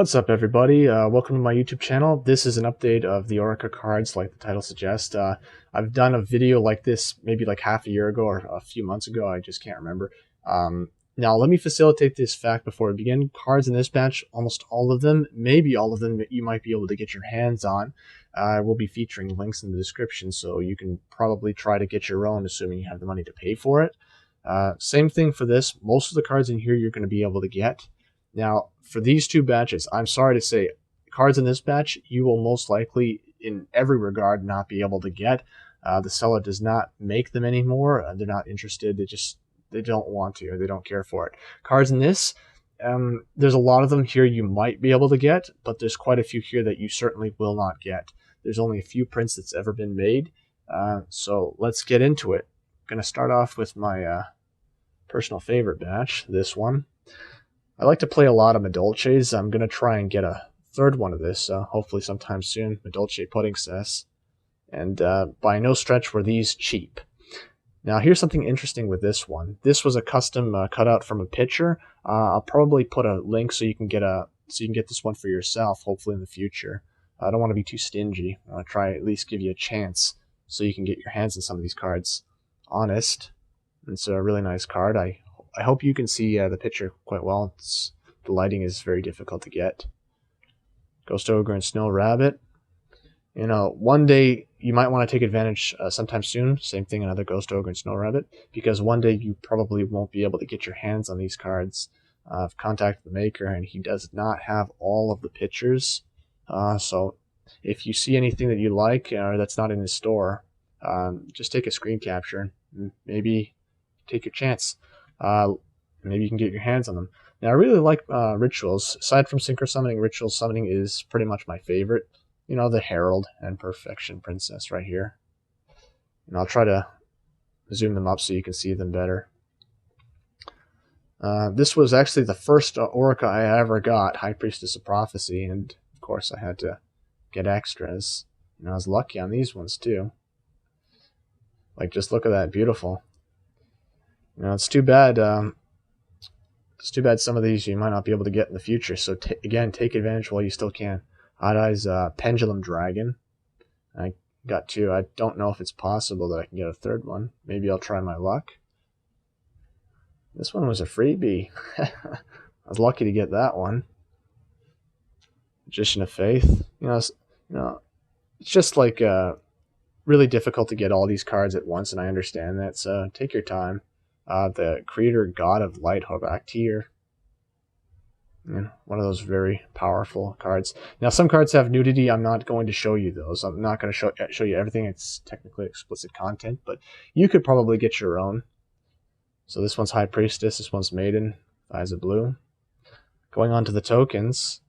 What's up, everybody? Welcome to my YouTube channel. This is an update of the Orica cards, like the title suggests. I've done a video like this maybe like half a year ago or a few months ago. I just can't remember. Now, let me facilitate this fact before we begin. Cards in this batch, almost all of them, maybe all of them, that you might be able to get your hands on. I will be featuring links in the description, so you can probably try to get your own, assuming you have the money to pay for it. Same thing for this. Most of the cards in here you're going to be able to get. Now, for these two batches, I'm sorry to say, cards in this batch, you will most likely, in every regard, not be able to get. The seller does not make them anymore. They're not interested. They don't want to, or they don't care for it. Cards in this, there's a lot of them here you might be able to get, but there's quite a few here that you certainly will not get. There's only a few prints that's ever been made. So let's get into it. I'm going to start off with my personal favorite batch, this one. I like to play a lot of Madolches. I'm going to try and get a third one of this, hopefully sometime soon. Madolche Puddingcess. And by no stretch were these cheap. Now, here's something interesting with this one. This was a custom cutout from a picture. I'll probably put a link so you can get this one for yourself, hopefully in the future. I don't want to be too stingy. I want to try at least give you a chance so you can get your hands on some of these cards. Honest. It's a really nice card. I hope you can see the picture quite well. The lighting is very difficult to get. Ghost Ogre and Snow Rabbit. You know, one day you might want to take advantage sometime soon. Same thing, another Ghost Ogre and Snow Rabbit. Because one day you probably won't be able to get your hands on these cards. I've contacted the maker and he does not have all of the pictures. So if you see anything that you like or that's not in his store, just take a screen capture and maybe take your chance. Maybe you can get your hands on them. Now, I really like rituals. Aside from synchro summoning, ritual summoning is pretty much my favorite. You know, the Herald and Perfection Princess right here. And I'll try to zoom them up so you can see them better. This was actually the first Orica I ever got, High Priestess of Prophecy, and of course I had to get extras. And I was lucky on these ones too. Like, just look at that, beautiful. You know, it's too bad. It's too bad some of these you might not be able to get in the future. So again, take advantage while you still can. Odd Eye's Pendulum Dragon. I got two. I don't know if it's possible that I can get a third one. Maybe I'll try my luck. This one was a freebie. I was lucky to get that one. Magician of Faith. You know, it's just like really difficult to get all these cards at once, and I understand that. So take your time. The Creator God of Light, Hobaktir. One of those very powerful cards. Now, some cards have nudity. I'm not going to show you those. I'm not going to show you everything. It's technically explicit content, but you could probably get your own. So this one's High Priestess. This one's Maiden. Eyes of Blue. Going on to the tokens.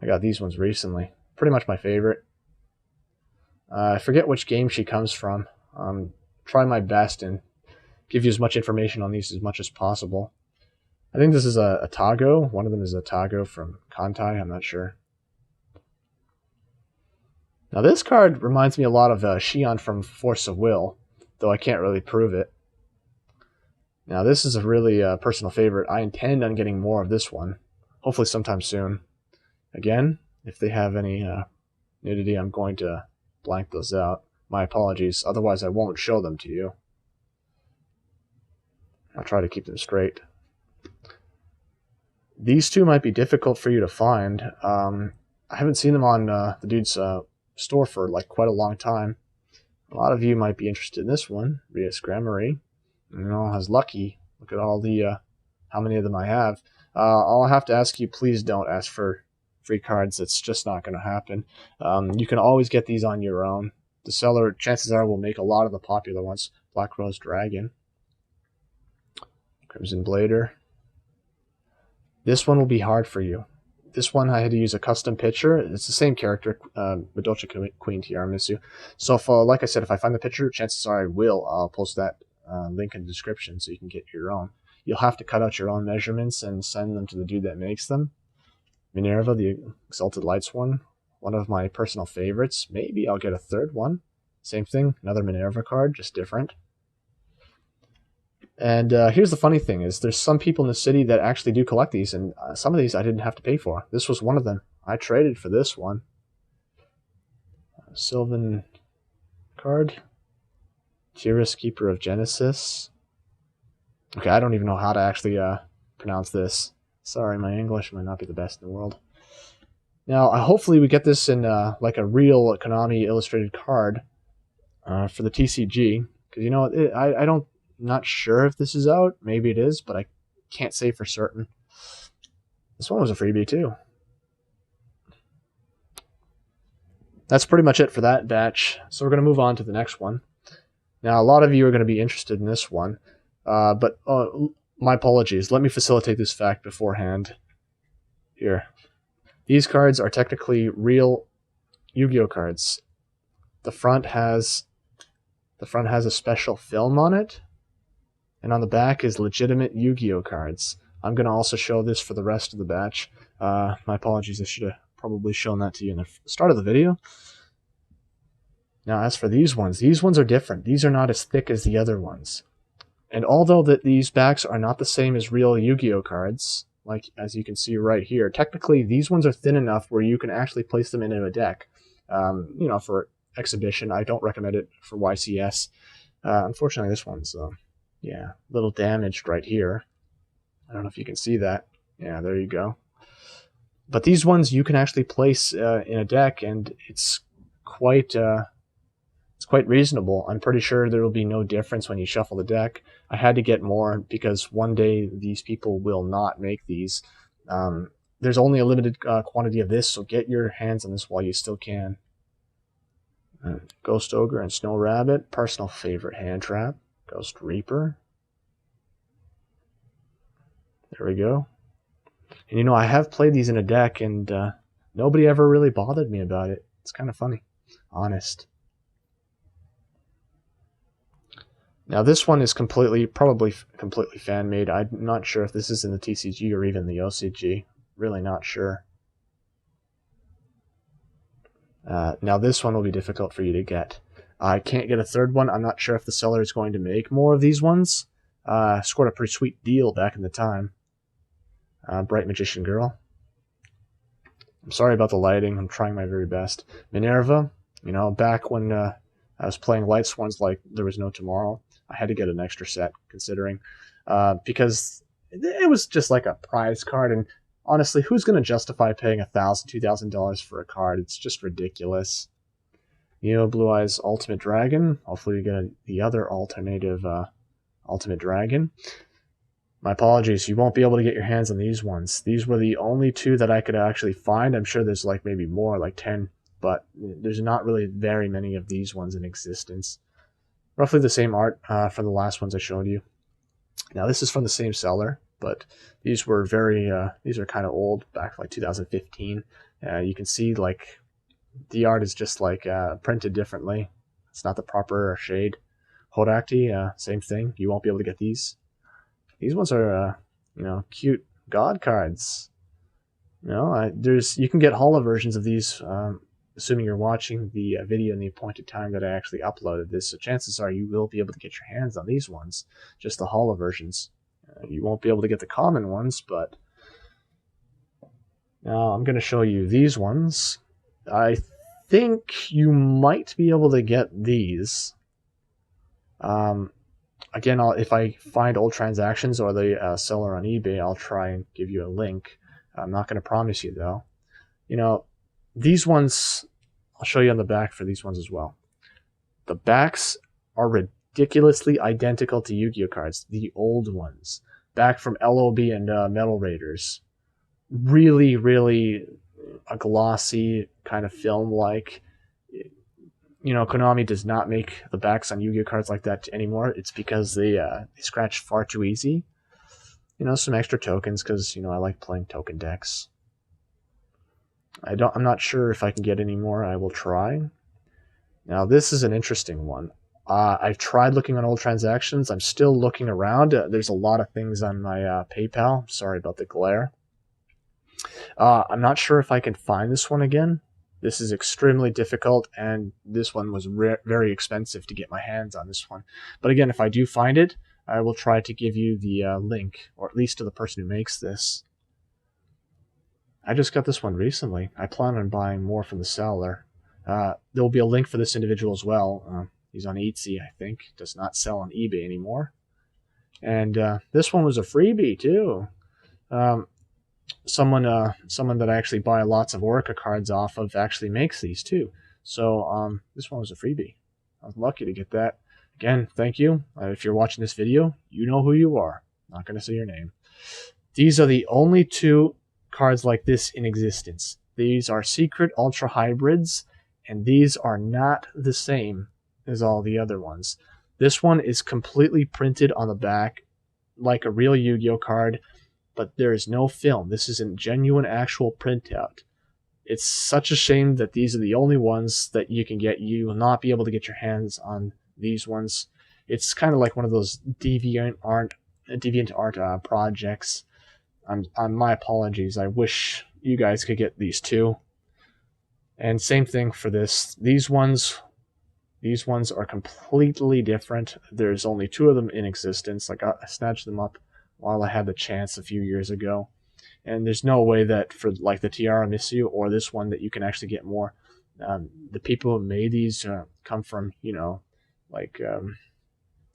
I got these ones recently. Pretty much my favorite. I forget which game she comes from. Try my best and give you as much information on these as much as possible. I think this is a Tago. One of them is a Tago from Kantai. I'm not sure. Now this card reminds me a lot of Shion from Force of Will, though I can't really prove it. Now this is a really personal favorite. I intend on getting more of this one, hopefully sometime soon. Again, if they have any nudity, I'm going to blank those out. My apologies. Otherwise, I won't show them to you. I'll try to keep them straight. These two might be difficult for you to find. I haven't seen them on the dude's store for like quite a long time. A lot of you might be interested in this one, Rias Gramarye. You know, I was lucky. Look at all the how many of them I have. I'll have to ask you, please don't ask for free cards. It's just not going to happen. You can always get these on your own. The seller, chances are, will make a lot of the popular ones. Black Rose Dragon. Crimson Blader. This one will be hard for you. This one I had to use a custom picture. It's the same character, Madolche Queen Tiaramisu. So, like I said, if I find the picture, chances are I will. I'll post that link in the description so you can get your own. You'll have to cut out your own measurements and send them to the dude that makes them. Minerva, the Exalted Lightsworn, one of my personal favorites. Maybe I'll get a third one. Same thing, another Minerva card, just different. And here's the funny thing is there's some people in the city that actually do collect these, and some of these I didn't have to pay for. This was one of them. I traded for this one. Sylvan card. Tiaramisu, Keeper of Genesis. Okay, I don't even know how to actually pronounce this. Sorry, my English might not be the best in the world. Now, hopefully we get this in like a real Konami illustrated card for the TCG. Because, you know, I don't... Not sure if this is out. Maybe it is, but I can't say for certain. This one was a freebie too. That's pretty much it for that batch. So we're going to move on to the next one. Now, a lot of you are going to be interested in this one. But my apologies. Let me facilitate this fact beforehand. Here. These cards are technically real Yu-Gi-Oh cards. The front has a special film on it. And on the back is legitimate Yu-Gi-Oh cards. I'm going to also show this for the rest of the batch. My apologies, I should have probably shown that to you in the start of the video. Now, as for these ones are different. These are not as thick as the other ones. And although these backs are not the same as real Yu-Gi-Oh cards, like as you can see right here, technically these ones are thin enough where you can actually place them into a deck. You know, for exhibition. I don't recommend it for YCS. Unfortunately, this one's... yeah, a little damaged right here. I don't know if you can see that. Yeah, there you go. But these ones you can actually place in a deck, and it's quite reasonable. I'm pretty sure there will be no difference when you shuffle the deck. I had to get more because one day these people will not make these. There's only a limited quantity of this, so get your hands on this while you still can. Ghost Ogre and Snow Rabbit, personal favorite hand trap. Ghost Reaper. There we go. And you know, I have played these in a deck, and nobody ever really bothered me about it. It's kind of funny. Honest. Now this one is probably completely fan-made. I'm not sure if this is in the TCG or even the OCG. Really not sure. Now this one will be difficult for you to get. I can't get a third one. I'm not sure if the seller is going to make more of these ones. Scored a pretty sweet deal back in the time. Bright Magician Girl. I'm sorry about the lighting. I'm trying my very best. Minerva. You know, back when I was playing Light Swans like there was no tomorrow, I had to get an extra set, considering. Because it was just like a prize card. And honestly, who's going to justify paying $1,000, $2,000 for a card? It's just ridiculous. Neo Blue Eyes Ultimate Dragon. Hopefully you get the other alternative Ultimate Dragon. My apologies, you won't be able to get your hands on these ones. These were the only two that I could actually find. I'm sure there's like maybe more, like 10, but there's not really very many of these ones in existence. Roughly the same art from the last ones I showed you. Now this is from the same seller, but these were these are kind of old, back like 2015. You can see like the art is just like printed differently. It's not the proper shade. Hodakti, same thing. You won't be able to get these. These ones are, you know, cute god cards. You know, you can get holo versions of these, assuming you're watching the video in the appointed time that I actually uploaded this. So chances are you will be able to get your hands on these ones, just the holo versions. You won't be able to get the common ones, but now I'm going to show you these ones. I think you might be able to get these. Again, if I find old transactions or the seller on eBay, I'll try and give you a link. I'm not going to promise you, though. You know, these ones, I'll show you on the back for these ones as well. The backs are ridiculously identical to Yu-Gi-Oh cards, the old ones, back from LOB and Metal Raiders. Really, really a glossy kind of film-like. You know, Konami does not make the backs on Yu-Gi-Oh cards like that anymore. It's because they scratch far too easy. You know, some extra tokens because, you know, I like playing token decks. I'm not sure if I can get any more. I will try. Now, this is an interesting one. I've tried looking on old transactions. I'm still looking around. There's a lot of things on my PayPal. Sorry about the glare. I'm not sure if I can find this one again. This is extremely difficult, and this one was very expensive to get my hands on this one. But again, if I do find it, I will try to give you the link, or at least to the person who makes this. I just got this one recently. I plan on buying more from the seller. There will be a link for this individual as well. He's on Etsy, I think. Does not sell on eBay anymore. And this one was a freebie too. Someone that I actually buy lots of Orica cards off of actually makes these too. So this one was a freebie. I was lucky to get that. Again, thank you. If you're watching this video, you know who you are. Not going to say your name. These are the only two cards like this in existence. These are secret ultra hybrids, and these are not the same as all the other ones. This one is completely printed on the back like a real Yu-Gi-Oh card, but there is no film. This is a genuine actual printout. It's such a shame that these are the only ones that you can get. You will not be able to get your hands on these ones. It's kind of like one of those deviant art projects. My apologies. I wish you guys could get these too. And same thing for this. These ones are completely different. There's only two of them in existence. Like I snatched them up while I had the chance a few years ago. And there's no way that for like the Tiaramisu or this one that you can actually get more. The people who made these come from, like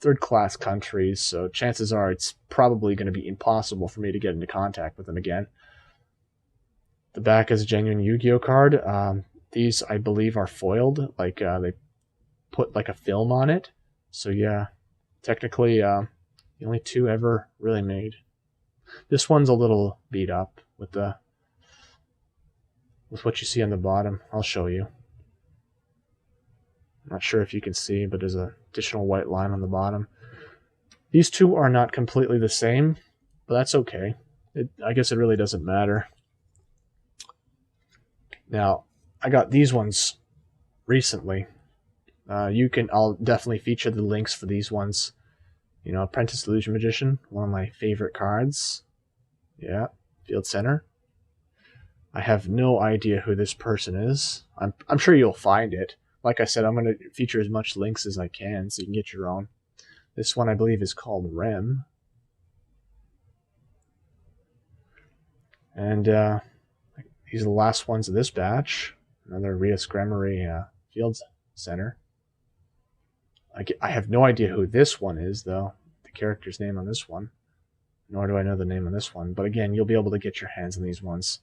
third-class countries, so chances are it's probably going to be impossible for me to get into contact with them again. The back is a genuine Yu-Gi-Oh card. These, I believe, are foiled. Like they put like a film on it. So yeah, technically the only two ever really made. This one's a little beat up with what you see on the bottom. I'll show you. I'm not sure if you can see, but there's an additional white line on the bottom. These two are not completely the same, but that's okay. I guess it really doesn't matter. Now, I got these ones recently. I'll definitely feature the links for these ones. Apprentice Illusion Magician, one of my favorite cards. Yeah, Field Center. I have no idea who this person is. I'm sure you'll find it. Like I said, I'm going to feature as much links as I can so you can get your own. This one, I believe, is called Rem. And these are the last ones of this batch. Another Rias Grammary Field Center. I have no idea who this one is, though. The character's name on this one. Nor do I know the name on this one. But again, you'll be able to get your hands on these ones.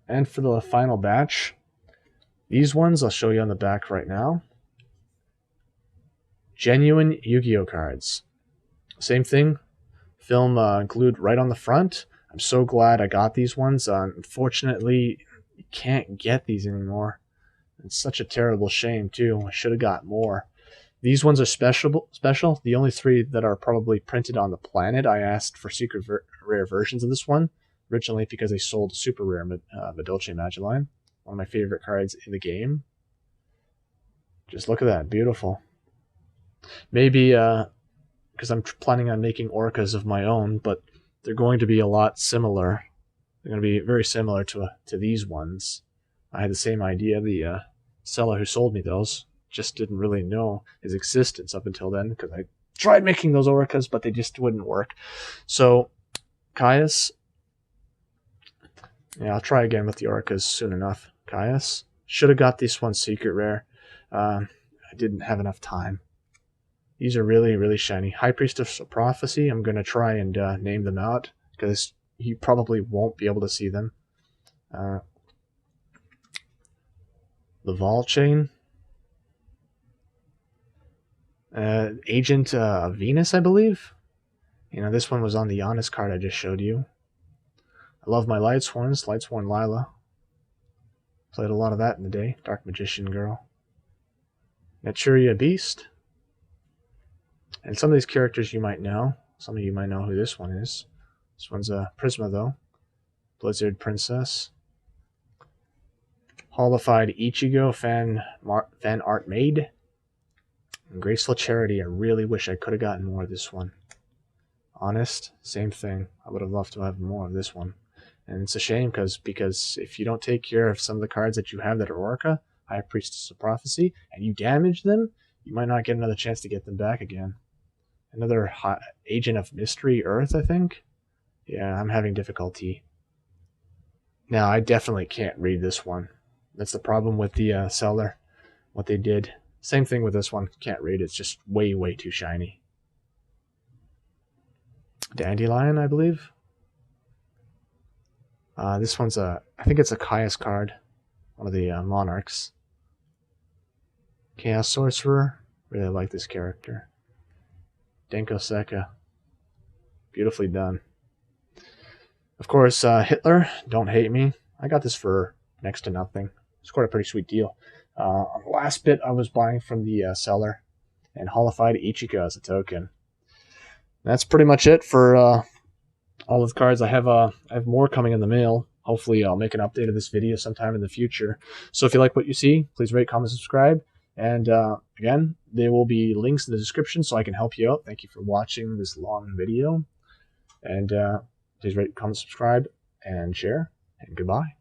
And for the final batch, these ones I'll show you on the back right now. Genuine Yu-Gi-Oh cards. Same thing. Film glued right on the front. I'm so glad I got these ones. Unfortunately, you can't get these anymore. It's such a terrible shame, too. I should have got more. These ones are special. The only three that are probably printed on the planet. I asked for secret rare versions of this one, originally because they sold super rare Madolche Magellan. One of my favorite cards in the game. Just look at that. Beautiful. Maybe because I'm planning on making Orcas of my own, but they're going to be a lot similar. They're going to be very similar to these ones. I had the same idea. The seller who sold me those just didn't really know his existence up until then, because I tried making those Orcas, but they just wouldn't work. So, Caius. Yeah, I'll try again with the Orcas soon enough. Caius. Should have got this one secret rare. I didn't have enough time. These are really, really shiny. High Priestess of Prophecy, I'm going to try and name them out, because you probably won't be able to see them. The Vol Chain. Agent Venus, I believe. This one was on the Honest card I just showed you. I love my Lightsworns. Lightsworn Lila. Played a lot of that in the day. Dark Magician Girl. Naturia Beast. And some of these characters you might know. Some of you might know who this one is. This one's a Prisma, though. Blizzard Princess. Holified Ichigo fan art made. And Graceful Charity. I really wish I could have gotten more of this one. Honest, same thing. I would have loved to have more of this one. And it's a shame because if you don't take care of some of the cards that you have that are Orica, High Priestess of Prophecy, and you damage them, you might not get another chance to get them back again. Another Agent of Mystery Earth, I think. Yeah, I'm having difficulty. Now, I definitely can't read this one. That's the problem with the seller, what they did. Same thing with this one. Can't read. It's just way, way too shiny. Dandelion, I believe. This one's I think it's a Caius card. One of the monarchs. Chaos Sorcerer. Really like this character. Denko Seka. Beautifully done. Of course, Hitler, don't hate me. I got this for next to nothing. It's quite a pretty sweet deal. On the last bit, I was buying from the seller, and Holified Ichika as a token. That's pretty much it for all of the cards. I have more coming in the mail. Hopefully, I'll make an update of this video sometime in the future. So if you like what you see, please rate, comment, subscribe. And again, there will be links in the description so I can help you out. Thank you for watching this long video. And please rate, comment, subscribe, and share. And goodbye.